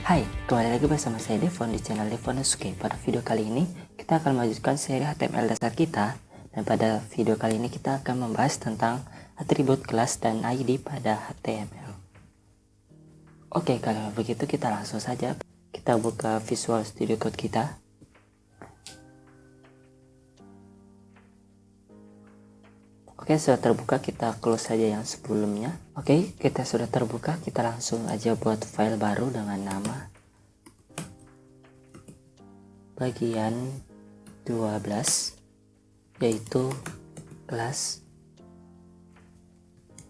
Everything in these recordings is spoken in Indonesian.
Hai, kembali lagi bersama saya Devon di channel Devon Suke. Pada video kali ini kita akan melanjutkan seri HTML dasar kita, dan pada video kali ini kita akan membahas tentang atribut kelas dan ID pada HTML. Oke, kalau begitu kita langsung saja kita buka Visual Studio Code kita. Oke, sudah terbuka, kita close saja yang sebelumnya. Oke, kita sudah terbuka, kita langsung aja buat file baru dengan nama bagian 12, yaitu kelas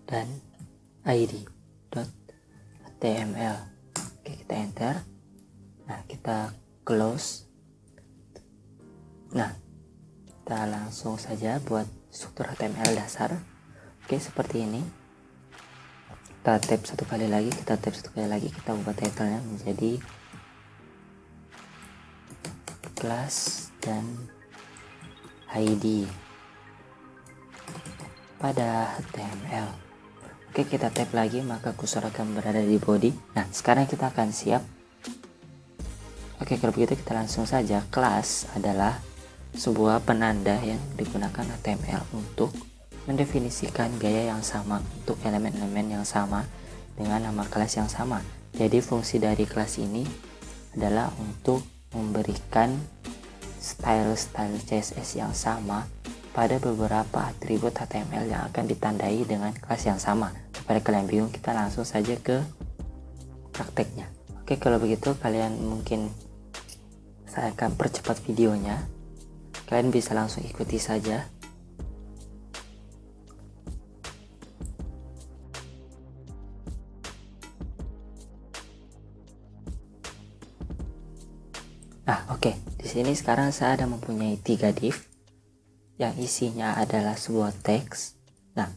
dan id.html. Oke, kita enter. Nah, kita close. Nah, kita langsung saja buat struktur HTML dasar. Oke, seperti ini. Kita tab satu kali lagi, kita ubah title-nya menjadi kelas dan ID pada HTML. Oke, kita tab lagi, maka kursor akan berada di body. Nah, sekarang kita akan siap. Oke, kalau begitu kita langsung saja. Kelas adalah sebuah penanda yang digunakan HTML untuk mendefinisikan gaya yang sama untuk elemen-elemen yang sama dengan nama kelas yang sama. Jadi fungsi dari kelas ini adalah untuk memberikan style-style CSS yang sama pada beberapa atribut HTML yang akan ditandai dengan kelas yang sama. Supaya kalian bingung, kita langsung saja ke prakteknya. Oke, kalau begitu kalian mungkin saya akan percepat videonya. Kalian bisa langsung ikuti saja. Nah, oke. Di sini sekarang saya ada mempunyai 3 div yang isinya adalah sebuah teks. Nah,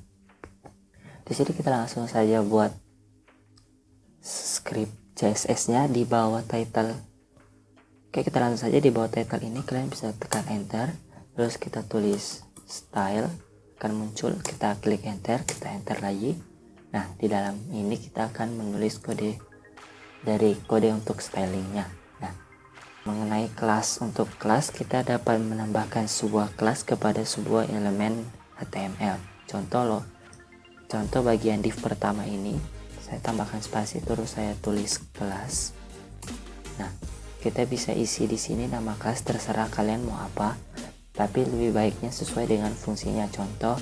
di sini kita langsung saja buat script CSS-nya di bawah title. Oke, kita langsung saja di bawah title ini kalian bisa tekan enter, terus kita tulis style, akan muncul, kita klik enter, kita enter lagi. Nah, di dalam ini kita akan menulis kode untuk stylingnya. Nah, mengenai kelas, untuk kelas kita dapat menambahkan sebuah kelas kepada sebuah elemen HTML. Contoh bagian div pertama ini saya tambahkan spasi, terus saya tulis kelas. Nah, kita bisa isi di sini nama kelas, terserah kalian mau apa, tapi lebih baiknya sesuai dengan fungsinya. Contoh,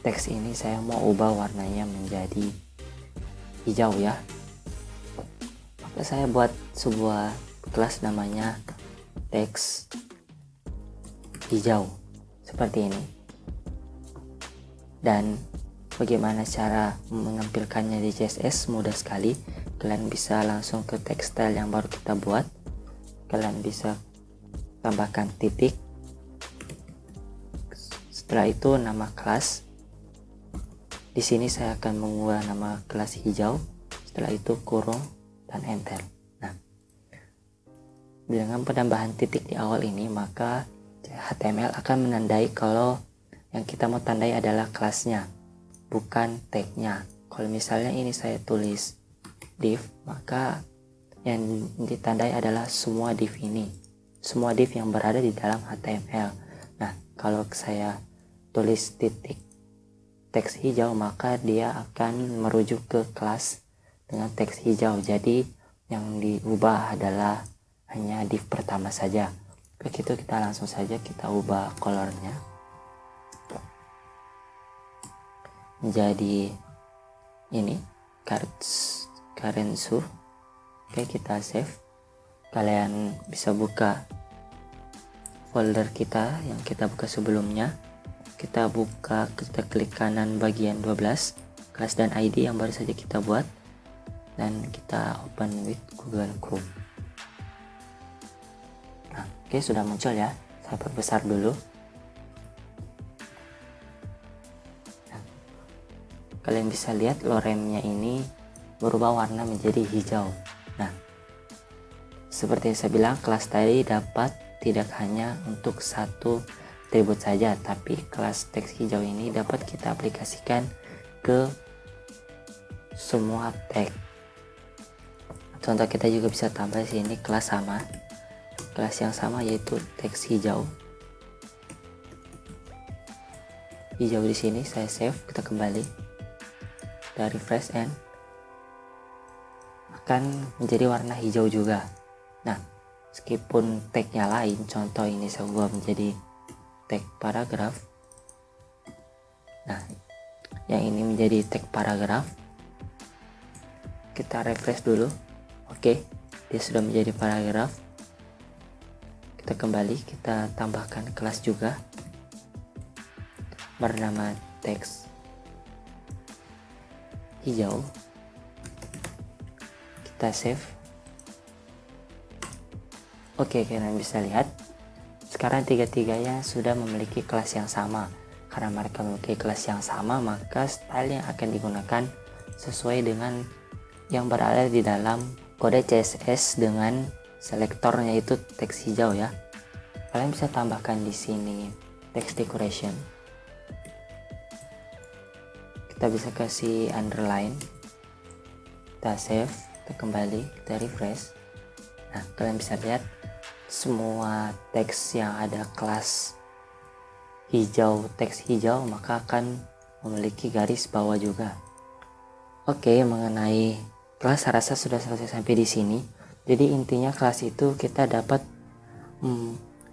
teks ini saya mau ubah warnanya menjadi hijau ya. Maka saya buat sebuah kelas namanya teks hijau seperti ini. Dan bagaimana cara menampilkannya di CSS? Mudah sekali. Kalian bisa langsung ke text style yang baru kita buat. Kalian bisa tambahkan titik, setelah itu nama kelas. Di sini saya akan mengubah nama kelas hijau, setelah itu kurung dan enter. Nah, dengan penambahan titik di awal ini, maka HTML akan menandai kalau yang kita mau tandai adalah kelasnya, bukan tagnya. Kalau misalnya ini saya tulis div, maka yang ditandai adalah semua div ini, semua div yang berada di dalam HTML. Nah, kalau saya tulis titik teks hijau, maka dia akan merujuk ke kelas dengan teks hijau. Jadi yang diubah adalah hanya div pertama saja. Begitu, kita langsung saja kita ubah colornya menjadi ini, Karensu. Oke, kita save. Kalian bisa buka folder kita yang kita buka sebelumnya. Kita klik kanan bagian 12, kelas dan ID yang baru saja kita buat, dan kita open with Google Chrome. Nah, oke, sudah muncul ya. Saya perbesar dulu. Nah, kalian bisa lihat loremnya ini berubah warna menjadi hijau. Nah, seperti yang saya bilang, kelas tadi dapat tidak hanya untuk satu atribut saja, tapi kelas teks hijau ini dapat kita aplikasikan ke semua tag Contoh kita juga bisa tambah di sini kelas yang sama yaitu teks hijau. Hijau di sini saya save, kita kembali, kita refresh and akan menjadi warna hijau juga. Nah, meskipun tagnya lain, contoh ini saya ubah menjadi tag paragraf. Nah, yang ini menjadi tag paragraf. Kita refresh dulu. Oke, dia sudah menjadi paragraf. Kita kembali, kita tambahkan kelas juga bernama teks hijau. Kita save. Oke, kalian bisa lihat sekarang tiga-tiganya sudah memiliki kelas yang sama. Karena mereka memiliki kelas yang sama, maka style yang akan digunakan sesuai dengan yang berada di dalam kode CSS dengan selektornya itu teks hijau ya. Kalian bisa tambahkan di sini text decoration. Kita bisa kasih underline, kita save, kita kembali, kita refresh. Nah, kalian bisa lihat semua teks yang ada kelas hijau, teks hijau, maka akan memiliki garis bawah juga. Oke, mengenai kelas saya rasa sudah selesai sampai di sini. Jadi intinya kelas itu kita dapat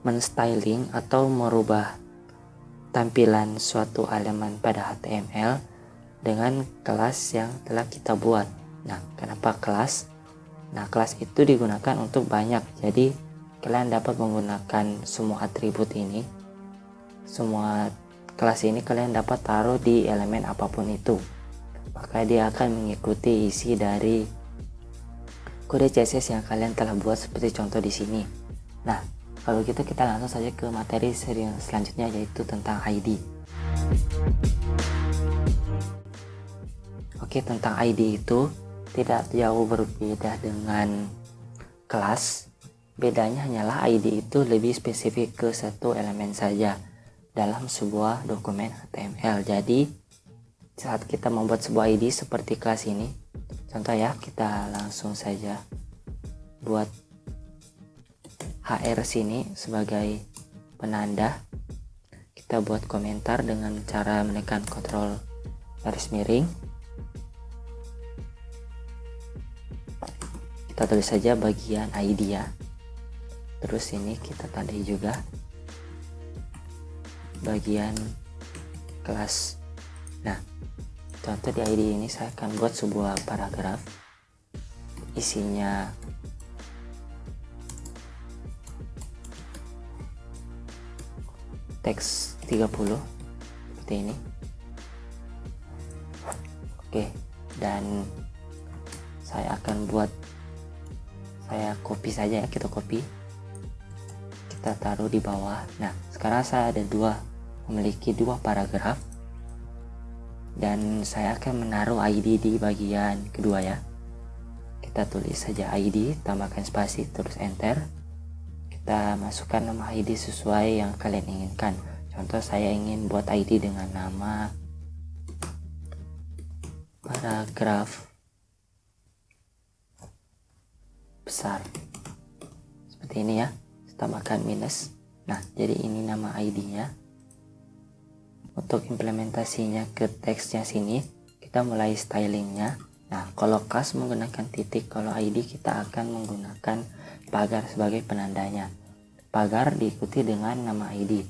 men-styling atau merubah tampilan suatu elemen pada HTML dengan kelas yang telah kita buat. Nah, kenapa kelas? Nah, kelas itu digunakan untuk banyak. Jadi, kalian dapat menggunakan semua atribut ini. Semua kelas ini kalian dapat taruh di elemen apapun itu. Maka dia akan mengikuti isi dari kode CSS yang kalian telah buat seperti contoh di sini. Nah, kalau gitu kita langsung saja ke materi seri selanjutnya yaitu tentang ID. Oke, tentang ID itu tidak jauh berbeda dengan kelas. Bedanya hanyalah ID itu lebih spesifik ke satu elemen saja dalam sebuah dokumen HTML. Jadi saat kita membuat sebuah ID seperti kelas ini, contoh ya, kita langsung saja buat HR sini sebagai penanda. Kita buat komentar dengan cara menekan Ctrl garis miring. Kita tulis saja bagian ID ya. Terus ini kita tandai juga bagian kelas. Nah, contoh di ID ini saya akan buat sebuah paragraf. Isinya teks 30 seperti ini. Oke, dan saya akan buat, saya copy saja ya, kita copy, kita taruh di bawah. Nah, sekarang saya ada memiliki dua paragraf dan saya akan menaruh ID di bagian kedua ya. Kita tulis saja ID, tambahkan spasi, terus enter. Kita masukkan nama ID sesuai yang kalian inginkan. Contoh saya ingin buat ID dengan nama paragraf besar seperti ini ya, tambahkan minus. Nah, jadi ini nama ID-nya. Untuk implementasinya ke teksnya sini, kita mulai stylingnya. Nah, kalau kelas menggunakan titik, kalau ID kita akan menggunakan pagar sebagai penandanya. Pagar diikuti dengan nama ID.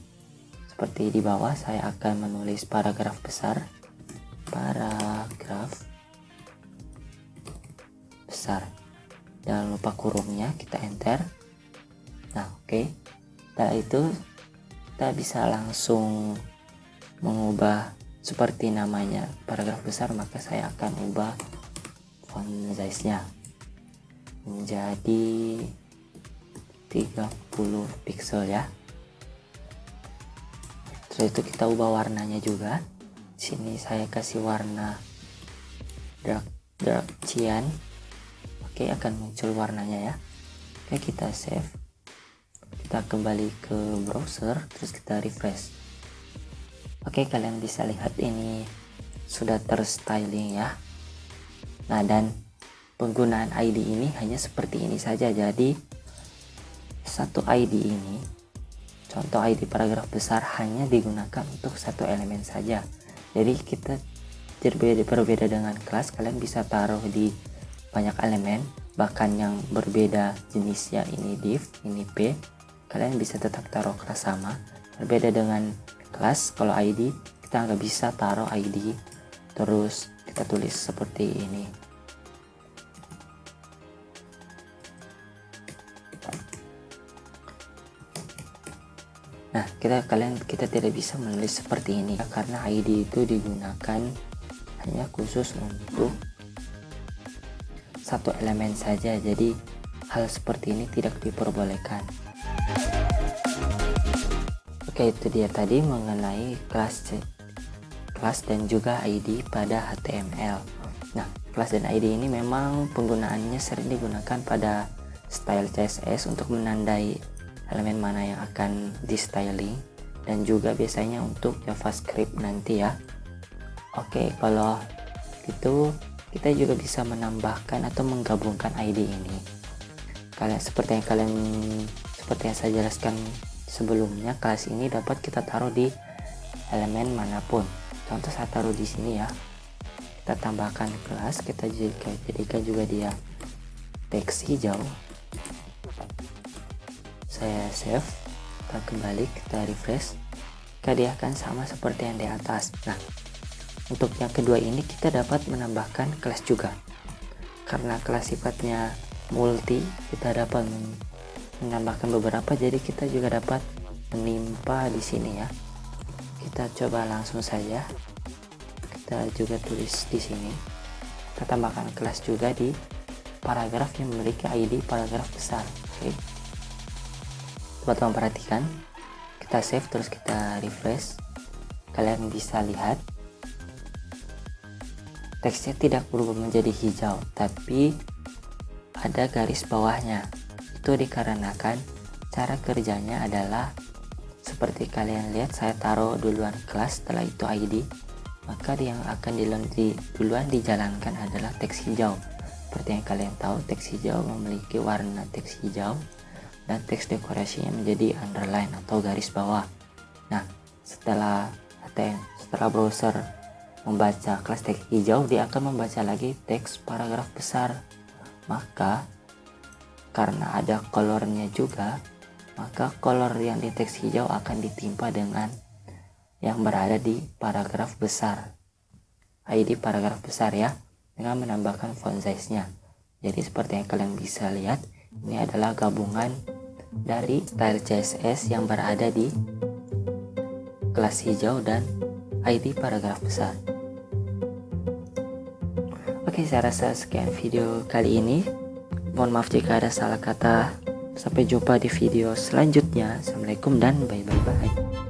Seperti di bawah, saya akan menulis paragraf besar, paragraf besar. Jangan lupa kurungnya, kita enter. Nah, oke. Setelah itu kita bisa langsung mengubah seperti namanya paragraf besar, maka saya akan ubah font size-nya menjadi 30 pixel ya. Setelah itu kita ubah warnanya juga. Sini saya kasih warna dark cyan. Oke, akan muncul warnanya ya. Oke, kita save, kita kembali ke browser, terus kita refresh. Oke, kalian bisa lihat ini sudah terstyling ya. Nah, dan penggunaan ID ini hanya seperti ini saja. Jadi satu ID ini, contoh ID paragraf besar, hanya digunakan untuk satu elemen saja. Jadi kita berbeda dengan kelas, kalian bisa taruh di banyak elemen, bahkan yang berbeda jenisnya, ini div, ini p, kalian bisa tetap taruh kelas sama. Berbeda dengan kelas, kalau ID kita nggak bisa taruh ID terus kita tulis seperti ini. Nah, kita tidak bisa menulis seperti ini karena ID itu digunakan hanya khusus untuk satu elemen saja. Jadi hal seperti ini tidak diperbolehkan. Oke, itu dia tadi mengenai kelas dan juga ID pada HTML. Nah, kelas dan ID ini memang penggunaannya sering digunakan pada style CSS untuk menandai elemen mana yang akan di styling, dan juga biasanya untuk JavaScript nanti ya. Oke, kalau gitu kita juga bisa menambahkan atau menggabungkan ID ini. Seperti yang saya jelaskan sebelumnya, kelas ini dapat kita taruh di elemen manapun. Contoh saya taruh di sini ya. Kita tambahkan kelas, kita jadikan juga dia teks hijau. Saya save, kita kembali, kita refresh, dia akan sama seperti yang di atas. Nah, untuk yang kedua ini kita dapat menambahkan kelas juga. Karena kelas sifatnya multi, kita dapat menambahkan beberapa, jadi kita juga dapat menimpa di sini ya. Kita coba langsung saja, kita juga tulis di sini. Kita tambahkan kelas juga di paragraf yang memiliki ID paragraf besar. Oke, teman-teman perhatikan, kita save terus kita refresh. Kalian bisa lihat teksnya tidak berubah menjadi hijau, tapi ada garis bawahnya. Itu dikarenakan cara kerjanya adalah seperti kalian lihat, saya taruh duluan kelas, setelah itu ID, maka yang akan duluan dijalankan adalah teks hijau. Seperti yang kalian tahu, teks hijau memiliki warna teks hijau dan teks dekorasinya menjadi underline atau garis bawah. Nah, setelah browser membaca kelas teks hijau, dia akan membaca lagi teks paragraf besar. Maka karena ada colornya juga, maka color yang di teks hijau akan ditimpa dengan yang berada di paragraf besar, ID paragraf besar ya, dengan menambahkan font size-nya. Jadi seperti yang kalian bisa lihat, ini adalah gabungan dari style CSS yang berada di kelas hijau dan ID paragraf besar. Oke, saya rasa sekian video kali ini. Mohon maaf jika ada salah kata. Sampai jumpa di video selanjutnya. Assalamualaikum dan bye-bye.